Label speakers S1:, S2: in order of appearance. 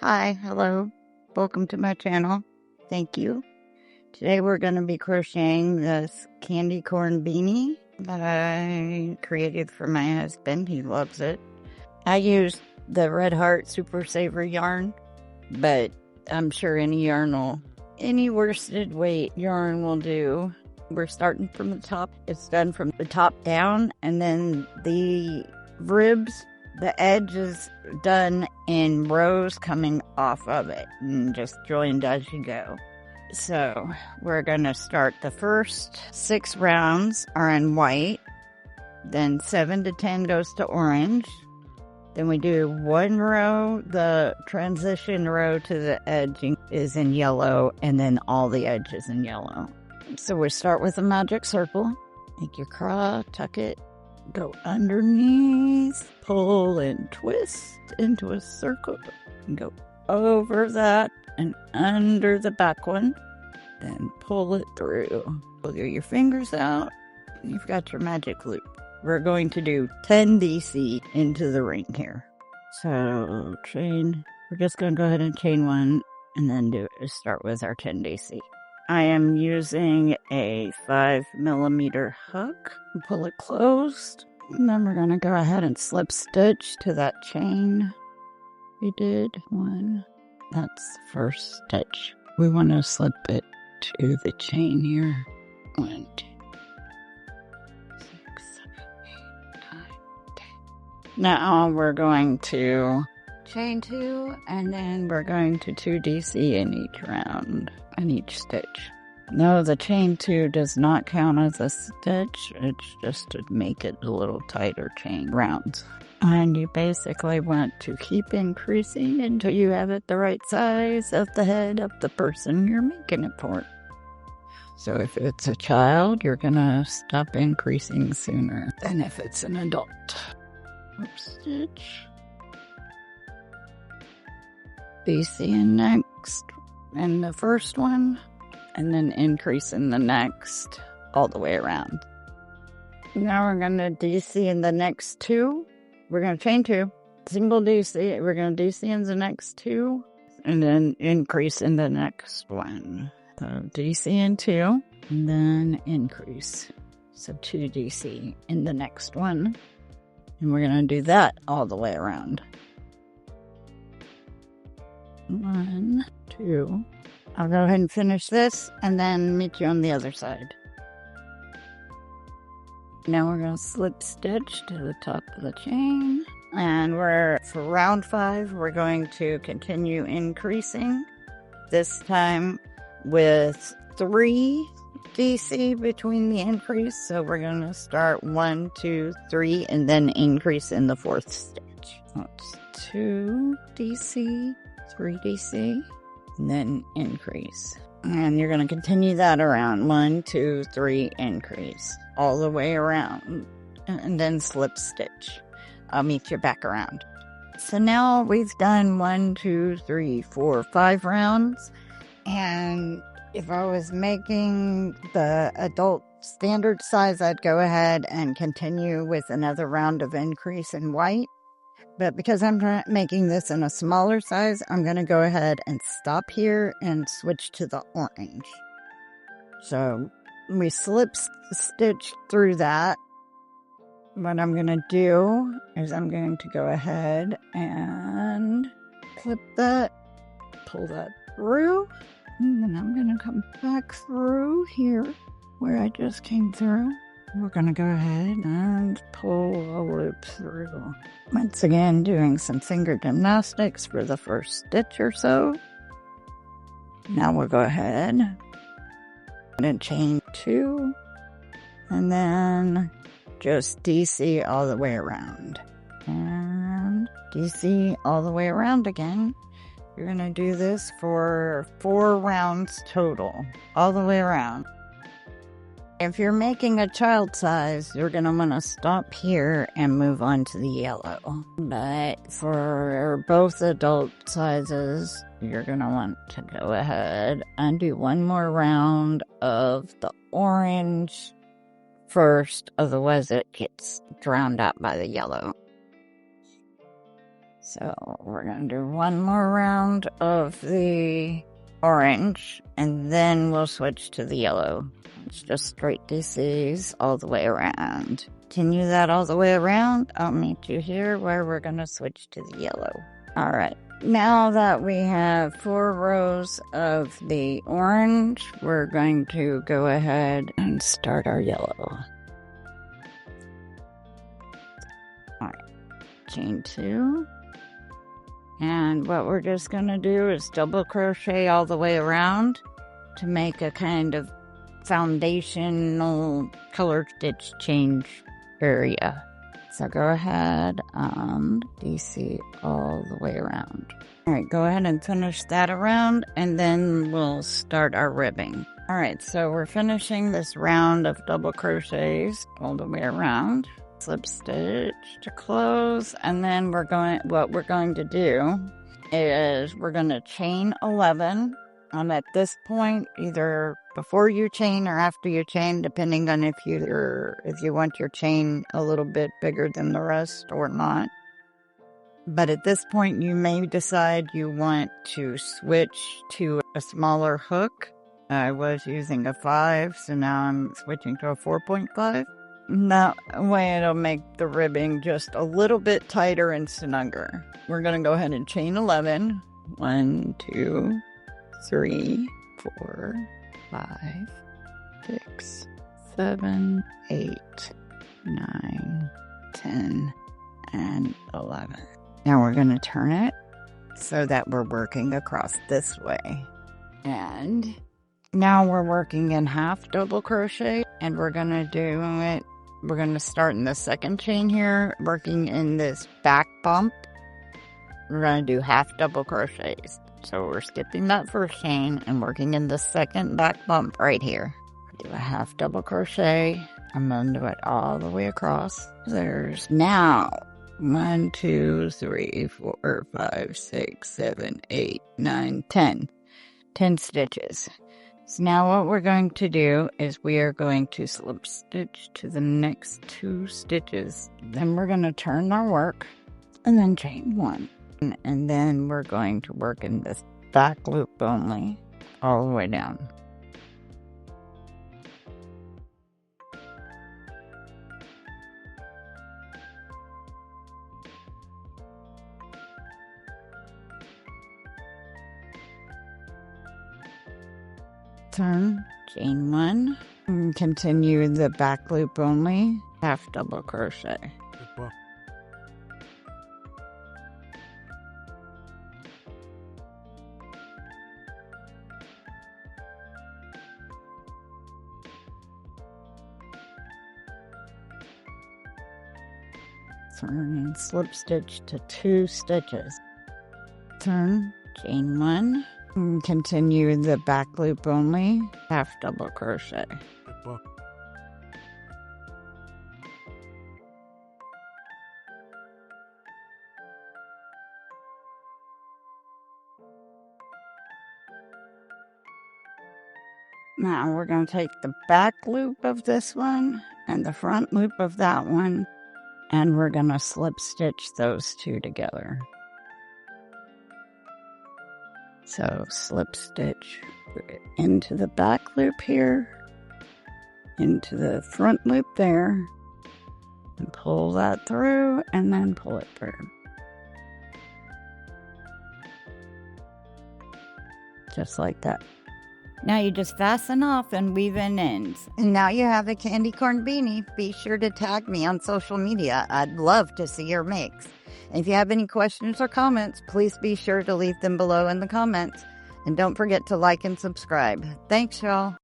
S1: Hi, hello, welcome to my channel. Thank you. Today we're going to be crocheting this candy corn beanie that I created for my husband. He loves it. I used the Red Heart Super Saver yarn, but I'm sure any worsted weight yarn will do. We're starting from the top. It's done from the top down, and then the ribs, the edge is done in rows coming off of it and just joined as you go. So we're going to start. The first 6 rounds are in white, then 7 to 10 goes to orange. Then we do 1 row, the transition row to the edge is in yellow, and then all the edges in yellow. So we start with a magic circle. Make your craw, tuck it, go underneath, pull and twist into a circle, and go over that and under the back one, then pull it through. Pull your fingers out, and you've got your magic loop. We're going to do 10 DC into the ring here. So chain, we're just going to go ahead and chain 1 and then start with our 10 DC. I am using a 5mm hook. Pull it closed. And then we're going to go ahead and slip stitch to that chain. We did 1. That's the first stitch. We want to slip it to the chain here. 1, 2, 6, 7, 8, 9, 10. Now we're going to chain 2, and then we're going to 2 DC in each round, in each stitch. No, the chain 2 does not count as a stitch. It's just to make it a little tighter chain rounds. And you basically want to keep increasing until you have it the right size of the head of the person you're making it for. So if it's a child, you're gonna stop increasing sooner than if it's an adult. Oops, stitch. DC in next, and the first one, and then increase in the next, all the way around. Now we're going to DC in the next 2. We're going to chain 2, single DC, we're going to DC in the next 2, and then increase in the next one. So DC in 2, and then increase. So 2 DC in the next one. And we're going to do that all the way around. 1, 2. I'll go ahead and finish this and then meet you on the other side. Now we're going to slip stitch to the top of the chain. And for round 5, we're going to continue increasing. This time with 3 DC between the increase. So we're going to start 1, 2, 3, and then increase in the 4th stitch. That's 2 DC, 3 DC, and then increase. And you're going to continue that around 1, 2, 3, increase all the way around, and then slip stitch. I'll meet you back around. So now we've done 1, 2, 3, 4, 5 rounds, and if I was making the adult standard size, I'd go ahead and continue with another round of increase in white. But because I'm making this in a smaller size, I'm going to go ahead and stop here and switch to the orange. So we slip stitch through that. What I'm going to do is I'm going to go ahead and clip that, pull that through, and then I'm going to come back through here where I just came through. We're going to go ahead and pull a loop through. Once again, doing some finger gymnastics for the first stitch or so. Now we'll go ahead and chain 2, and then just DC all the way around. And DC all the way around again. You're going to do this for 4 rounds total, all the way around. If you're making a child size, you're going to want to stop here and move on to the yellow. But for both adult sizes, you're going to want to go ahead and do 1 more round of the orange first, otherwise it gets drowned out by the yellow. So we're going to do one more round of the orange, and then we'll switch to the yellow. It's just straight DCs all the way around. Continue that all the way around. I'll meet you here where we're going to switch to the yellow. All right. Now that we have 4 rows of the orange, we're going to go ahead and start our yellow. All right. Chain 2. And what we're just going to do is double crochet all the way around to make a kind of foundational color stitch change area. So go ahead and DC all the way around. All right, go ahead and finish that around, and then we'll start our ribbing. All right, so we're finishing this round of double crochets all the way around. Slip stitch to close, and then what we're going to do is we're going to chain 11. At this point, either before you chain or after you chain, depending on if you want your chain a little bit bigger than the rest or not. But at this point, you may decide you want to switch to a smaller hook. I was using a 5, so now I'm switching to a 4.5. That way it'll make the ribbing just a little bit tighter and snugger. We're going to go ahead and chain 11. 1, 2, 3, 4, 5, 6, 7, 8, 9, 10, and 11. Now we're going to turn it so that we're working across this way. And now we're working in half double crochet, and we're going to do it. We're going to start in the second chain here, working in this back bump. We're going to do half double crochets. So we're skipping that first chain and working in the second back bump right here. Do a half double crochet. I'm going to do it all the way across. There's now 1, 2, 3, 4, 5, 6, 7, 8, 9, 10. 10 stitches. So now what we're going to do is we are going to slip stitch to the next 2 stitches. Then we're going to turn our work and then chain 1. And then we're going to work in this back loop only all the way down. Turn, chain 1, and continue the back loop only, half double crochet. Turn and slip stitch to 2 stitches. Turn, chain 1, and continue the back loop only, half double crochet. Now we're going to take the back loop of this one and the front loop of that one, and we're going to slip stitch those 2 together. So slip stitch into the back loop here, into the front loop there, and pull that through, and then pull it through. Just like that. Now you just fasten off and weave in ends. And now you have a candy corn beanie. Be sure to tag me on social media. I'd love to see your makes. And if you have any questions or comments, please be sure to leave them below in the comments. And don't forget to like and subscribe. Thanks, y'all.